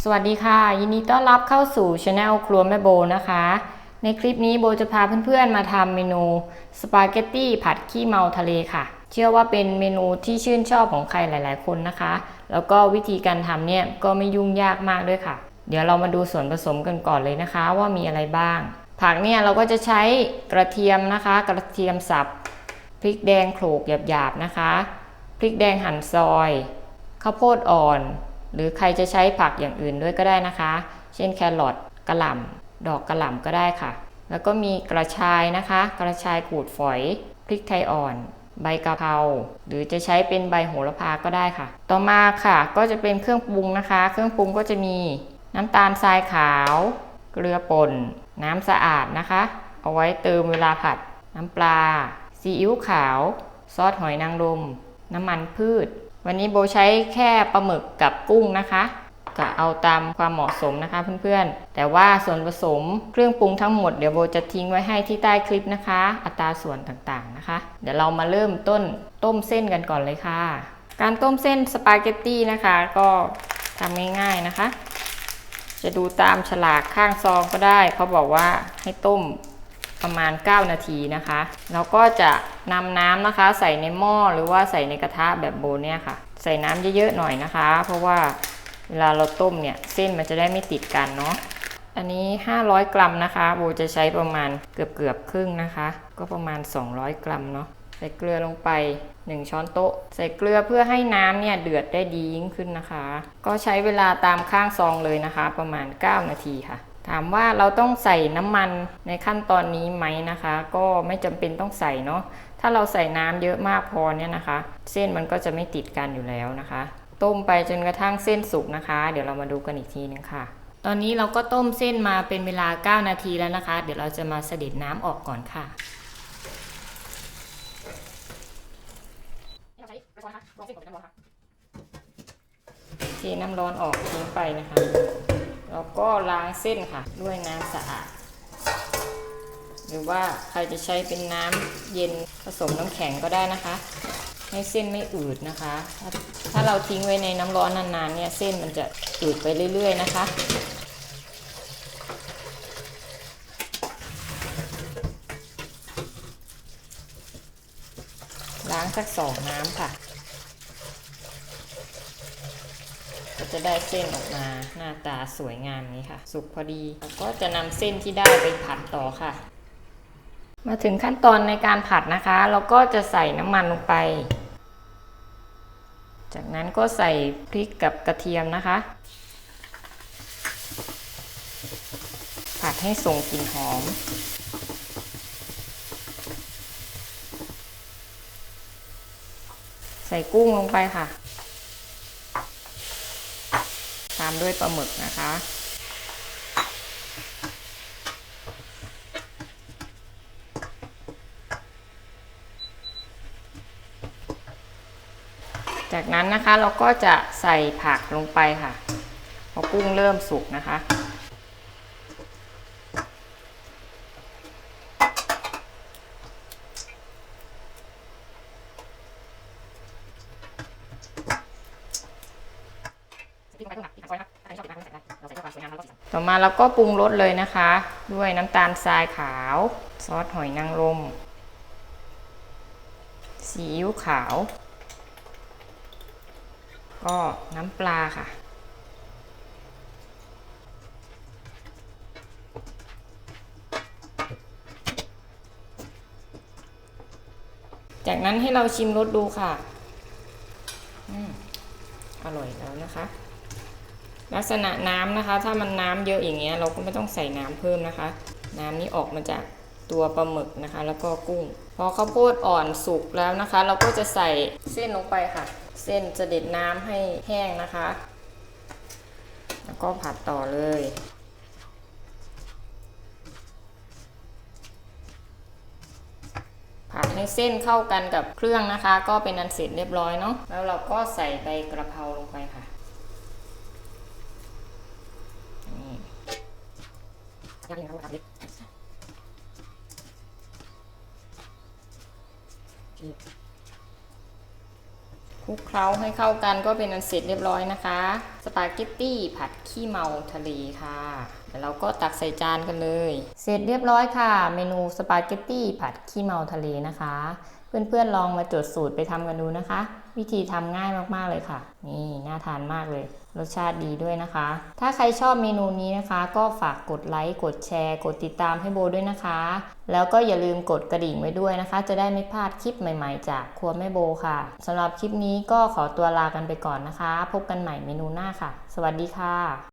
สวัสดีค่ะยินดีต้อนรับเข้าสู่ช anel ครัวแม่โบนะคะในคลิปนี้โบจะพาเพื่อนๆมาทำเมนูสปาเกตตี้ผัดขี้เมาทะเลค่ะเชื่อว่าเป็นเมนูที่ชื่นชอบของใครหลายๆคนนะคะแล้วก็วิธีการทำเนี่ยก็ไม่ยุ่งยากมากด้วยค่ะเดี๋ยวเรามาดูส่วนผสมกันก่อนเลยนะคะว่ามีอะไรบ้างผักเนี่ยเราก็จะใช้กระเทียมนะคะกระเทียมสับพริกแดงโขลกหยาบๆนะคะพริกแดงหั่นซอยข้าวโพดอ่อนหรือใครจะใช้ผักอย่างอื่นด้วยก็ได้นะคะเช่นแครอทกะหล่ำดอกกะหล่ำก็ได้ค่ะแล้วก็มีกระชายนะคะกระชายขูดฝอยพริกไทยอ่อนใบกะเพราหรือจะใช้เป็นใบโหระพาก็ได้ค่ะต่อมาค่ะก็จะเป็นเครื่องปรุงนะคะเครื่องปรุงก็จะมีน้ำตาลทรายขาวเกลือป่นน้ำสะอาดนะคะเอาไว้เติมเวลาผัดน้ำปลาซีอิ๊วขาวซอสหอยนางรมน้ำมันพืชวันนี้โบใช้แค่ปลาหมึกกับกุ้งนะคะก็เอาตามความเหมาะสมนะคะเพื่อนๆแต่ว่าส่วนผสมเครื่องปรุงทั้งหมดเดี๋ยวโบจะทิ้งไว้ให้ที่ใต้คลิปนะคะอัตราส่วนต่างๆนะคะเดี๋ยวเรามาเริ่มต้มเส้นกันก่อนเลยค่ะการต้มเส้นสปาเกตตี้นะคะก็ทำง่ายๆนะคะจะดูตามฉลากข้างซองก็ได้เขาบอกว่าให้ต้มประมาณ9นาทีนะคะเราก็จะนำน้ำนะคะใส่ในหม้อหรือว่าใส่ในกระทะแบบโบเนี่ยค่ะใส่น้ำเยอะๆหน่อยนะคะเพราะว่าเวลาเราต้มเนี่ยเส้นมันจะได้ไม่ติดกันเนาะอันนี้500 กรัมนะคะโบจะใช้ประมาณเกือบครึ่งนะคะก็ประมาณ200 กรัมเนาะใส่เกลือลงไป1ช้อนโต๊ะใส่เกลือเพื่อให้น้ำเนี่ยเดือดได้ดียิ่งขึ้นนะคะก็ใช้เวลาตามข้างซองเลยนะคะประมาณ9นาทีค่ะถามว่าเราต้องใส่น้ำมันในขั้นตอนนี้ไหมนะคะก็ไม่จำเป็นต้องใส่เนาะถ้าเราใส่น้ำเยอะมากพอเนี่ยนะคะเส้นมันก็จะไม่ติดกันอยู่แล้วนะคะต้มไปจนกระทั่งเส้นสุกนะคะเดี๋ยวเรามาดูกันอีกทีนึงค่ะตอนนี้เราก็ต้มเส้นมาเป็นเวลา9นาทีแล้วนะคะเดี๋ยวเราจะมาเสด็จน้ำออกก่อนค่ะเทน้ำร้อนออกทิ้งไปนะคะแล้วก็ล้างเส้นค่ะด้วยน้ำสะอาดหรือว่าใครจะใช้เป็นน้ำเย็นผสมน้ำแข็งก็ได้นะคะให้เส้นไม่อืดนะคะถ้าเราทิ้งไว้ในน้ำร้อนนานๆเนี่ยเส้นมันจะอืดไปเรื่อยๆนะคะล้างสัก2น้ำค่ะก็จะได้เส้นออกมาหน้าตาสวยงามนี้ค่ะสุกพอดีแล้วก็จะนำเส้นที่ได้ไปผัดต่อค่ะมาถึงขั้นตอนในการผัดนะคะเราก็จะใส่น้ำมันลงไปจากนั้นก็ใส่พริกกับกระเทียมนะคะผัดให้ส่งกลิ่นหอมใส่กุ้งลงไปค่ะตามด้วยปลาหมึกนะคะจากนั้นนะคะเราก็จะใส่ผักลงไปค่ะพอกุ้งเริ่มสุกนะคะต่อมาเราก็ปรุงรสเลยนะคะด้วยน้ำตาลทรายขาวซอสหอยนางรมซีอิ๊วขาวก็น้ำปลาค่ะจากนั้นให้เราชิมรสดูค่ะอร่อยแล้วนะคะลักษณะน้ำนะคะถ้ามันน้ำเยอะอย่างเงี้ยเราก็ไม่ต้องใส่น้ำเพิ่มนะคะน้ำนี้ออกมาจากตัวปลาหมึกนะคะแล้วก็กุ้งพอข้าวโพดอ่อนสุกแล้วนะคะเราก็จะใส่เส้นลงไปค่ะเส้นจะเด็ดน้ำให้แห้งนะคะแล้วก็ผัดต่อเลยผัดให้เส้นเข้ากันกับเครื่องนะคะก็เป็นอันเสร็จเรียบร้อยเนาะแล้วเราก็ใส่ใบกระเพราลงไปค่ะย่างนี้นะครับ คลุกเคล้าให้เข้ากันก็เป็นอันเสร็จเรียบร้อยนะคะสปาเกตตี้ผัดขี้เมาทะเลค่ะเดี๋ยวเราก็ตักใส่จานกันเลยเสร็จเรียบร้อยค่ะเมนูสปาเกตตี้ผัดขี้เมาทะเลนะคะเพื่อนๆลองมาจดสูตรไปทำกันดูนะคะวิธีทำง่ายมากๆเลยค่ะนี่น่าทานมากเลยรสชาติดีด้วยนะคะถ้าใครชอบเมนูนี้นะคะก็ฝากกดไลค์กดแชร์กดติดตามให้โบด้วยนะคะแล้วก็อย่าลืมกดกระดิ่งไว้ด้วยนะคะจะได้ไม่พลาดคลิปใหม่ๆจากครัวแม่โบค่ะสำหรับคลิปนี้ก็ขอตัวลากันไปก่อนนะคะพบกันใหม่เมนูหน้าค่ะสวัสดีค่ะ